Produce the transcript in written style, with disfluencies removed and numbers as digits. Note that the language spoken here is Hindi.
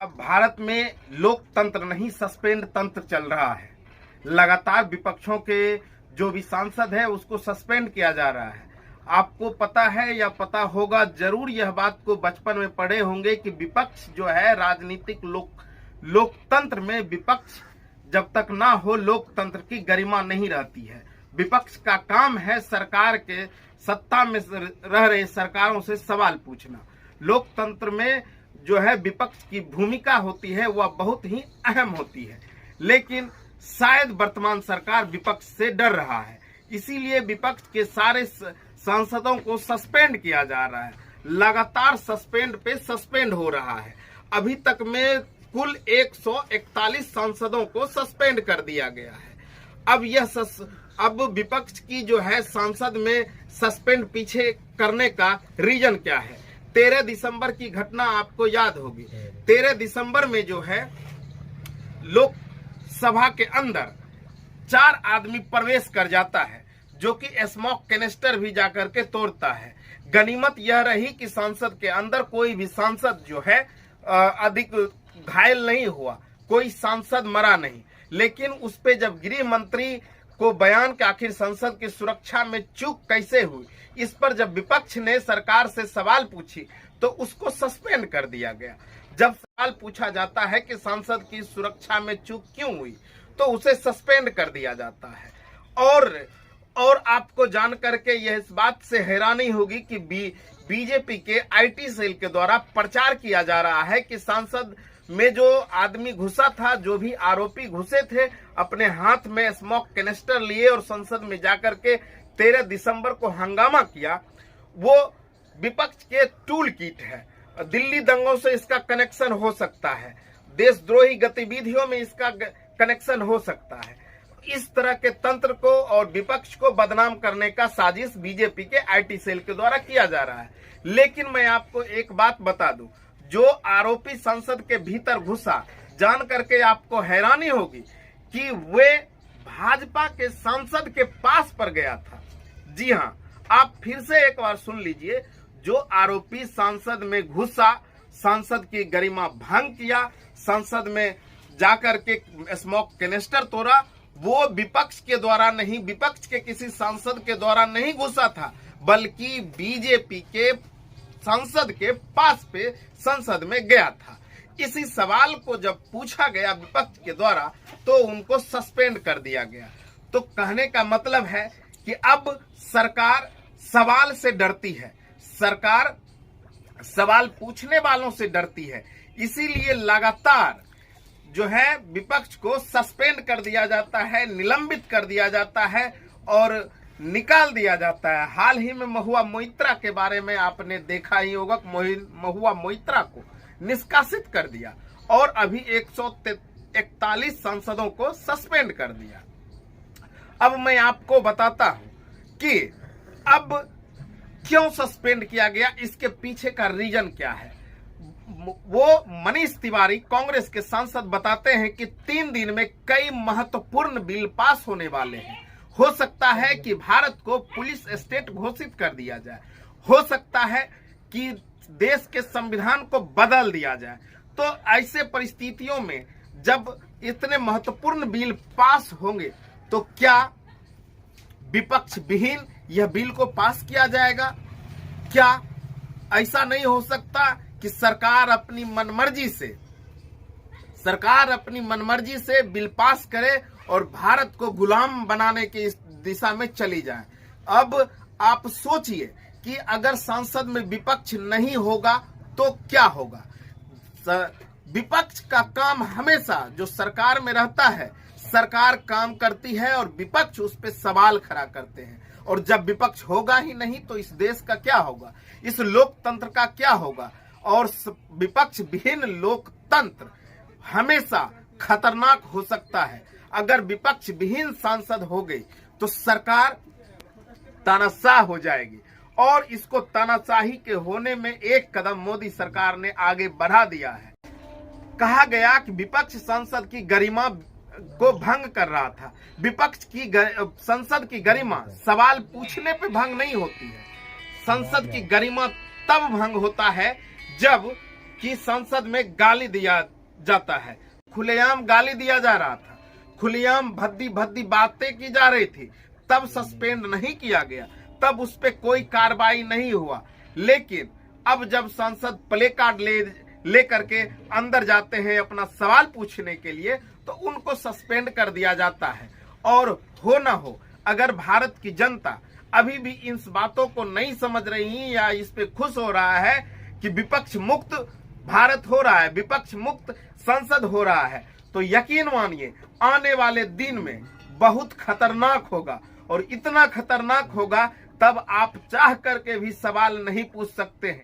अब भारत में लोकतंत्र नहीं सस्पेंड तंत्र चल रहा है। लगातार विपक्षों के जो भी सांसद है उसको सस्पेंड किया जा रहा है। आपको पता है या पता होगा जरूर, यह बात को बचपन में पढ़े होंगे कि विपक्ष जो है राजनीतिक लोकतंत्र में विपक्ष जब तक ना हो लोकतंत्र की गरिमा नहीं रहती है। विपक्ष का काम है सरकार के सत्ता में रह रहे सरकारों से सवाल पूछना। लोकतंत्र में जो है विपक्ष की भूमिका होती है वह बहुत ही अहम होती है, लेकिन शायद वर्तमान सरकार विपक्ष से डर रहा है, इसीलिए विपक्ष के सारे सांसदों को सस्पेंड किया जा रहा है। लगातार सस्पेंड पे सस्पेंड हो रहा है। अभी तक में कुल 141 सांसदों को सस्पेंड कर दिया गया है। अब विपक्ष की जो है सांसद में सस्पेंड पीछे करने का रीजन क्या है? 13 दिसंबर की घटना आपको याद होगी। 13 दिसंबर में जो है लोकसभा के अंदर 4 आदमी प्रवेश कर जाता है, जो कि स्मोक कैनिस्टर भी जाकर के तोड़ता है। गनीमत यह रही कि संसद के अंदर कोई भी सांसद जो है अधिक घायल नहीं हुआ, कोई सांसद मरा नहीं। लेकिन उस पे जब गृह मंत्री को बयान कि आखिर संसद की सुरक्षा में चूक कैसे हुई, इस पर जब विपक्ष ने सरकार से सवाल पूछी तो उसको सस्पेंड कर दिया गया। जब सवाल पूछा जाता है कि संसद की सुरक्षा में चूक क्यों हुई तो उसे सस्पेंड कर दिया जाता है। और आपको जान करके यह इस बात से हैरानी होगी कि बीजेपी के आईटी सेल के द्वारा प्रचार किया जा रहा है कि संसद में जो आदमी घुसा था, जो भी आरोपी घुसे थे, अपने हाथ में स्मोक कैनिस्टर लिए और संसद में जाकर के 13 दिसंबर को हंगामा किया, वो विपक्ष के टूल किट है। दिल्ली दंगों से इसका कनेक्शन हो सकता है, देशद्रोही गतिविधियों में इसका कनेक्शन हो सकता है। इस तरह के तंत्र को और विपक्ष को बदनाम करने का साजिश बीजेपी के आईटी सेल के द्वारा किया जा रहा है। लेकिन मैं आपको एक बात बता दूं, जो आरोपी संसद के भीतर घुसा, जान करके आपको हैरानी होगी कि वे भाजपा के सांसद के पास पर गया था। जी हां, आप फिर से एक बार सुन लीजिए। जो आरोपी संसद में घुसा, संसद की गरिमा भंग किया, संसद में जाकर के स्मोक कैनिस्टर तोड़ा, वो विपक्ष के द्वारा नहीं, विपक्ष के किसी सांसद के द्वारा नहीं घुसा था, बल्कि बीजेपी के संसद के पास पे संसद में गया था। इसी सवाल को जब पूछा गया विपक्ष के द्वारा तो उनको सस्पेंड कर दिया गया। तो कहने का मतलब है कि अब सरकार सवाल से डरती है, सरकार सवाल पूछने वालों से डरती है, इसीलिए लगातार जो है विपक्ष को सस्पेंड कर दिया जाता है, निलंबित कर दिया जाता है और निकाल दिया जाता है। हाल ही में महुआ मोइत्रा के बारे में आपने देखा ही होगा, महुआ मोइत्रा को निष्कासित कर दिया और अभी 141 सांसदों को सस्पेंड कर दिया। अब मैं आपको बताता हूं कि अब क्यों सस्पेंड किया गया, इसके पीछे का रीजन क्या है। वो मनीष तिवारी कांग्रेस के सांसद बताते हैं कि 3 दिन में कई महत्वपूर्ण बिल पास होने वाले हैं। हो सकता है कि भारत को पुलिस स्टेट घोषित कर दिया जाए, हो सकता है कि देश के संविधान को बदल दिया जाए। तो ऐसे परिस्थितियों में जब इतने महत्वपूर्ण बिल पास होंगे तो क्या विपक्ष विहीन यह बिल को पास किया जाएगा? क्या ऐसा नहीं हो सकता कि सरकार अपनी मनमर्जी से बिल पास करे और भारत को गुलाम बनाने की दिशा में चली जाए? अब आप सोचिए कि अगर संसद में विपक्ष नहीं होगा तो क्या होगा। विपक्ष का काम हमेशा जो सरकार में रहता है, सरकार काम करती है और विपक्ष उस पर सवाल खड़ा करते हैं। और जब विपक्ष होगा ही नहीं तो इस देश का क्या होगा, इस लोकतंत्र का क्या होगा। और विपक्ष विहीन लोकतंत्र हमेशा खतरनाक हो सकता है। अगर विपक्ष विहीन सांसद हो गई तो सरकार तानाशाह हो जाएगी और इसको तानाशाही के होने में एक कदम मोदी सरकार ने आगे बढ़ा दिया है। कहा गया कि विपक्ष संसद की गरिमा को भंग कर रहा था। विपक्ष की संसद की गरिमा सवाल पूछने पे भंग नहीं होती है। संसद की गरिमा तब भंग होता है जब कि संसद में गाली दिया जाता है, खुलेआम गाली दिया जा रहा था, खुलेआम भद्दी भद्दी बातें की जा रही थी, तब सस्पेंड नहीं किया गया, तब उस पर कोई कार्रवाई नहीं हुआ। लेकिन अब जब सांसद प्ले कार्ड ले करके अंदर जाते हैं अपना सवाल पूछने के लिए, तो उनको सस्पेंड कर दिया जाता है। और हो ना हो, अगर भारत की जनता अभी भी इन बातों को नहीं समझ रही या इस पे खुश हो रहा है कि विपक्ष मुक्त भारत हो रहा है, विपक्ष मुक्त संसद हो रहा है, तो यकीन मानिए आने वाले दिन में बहुत खतरनाक होगा। और इतना खतरनाक होगा तब आप चाह करके भी सवाल नहीं पूछ सकते हैं।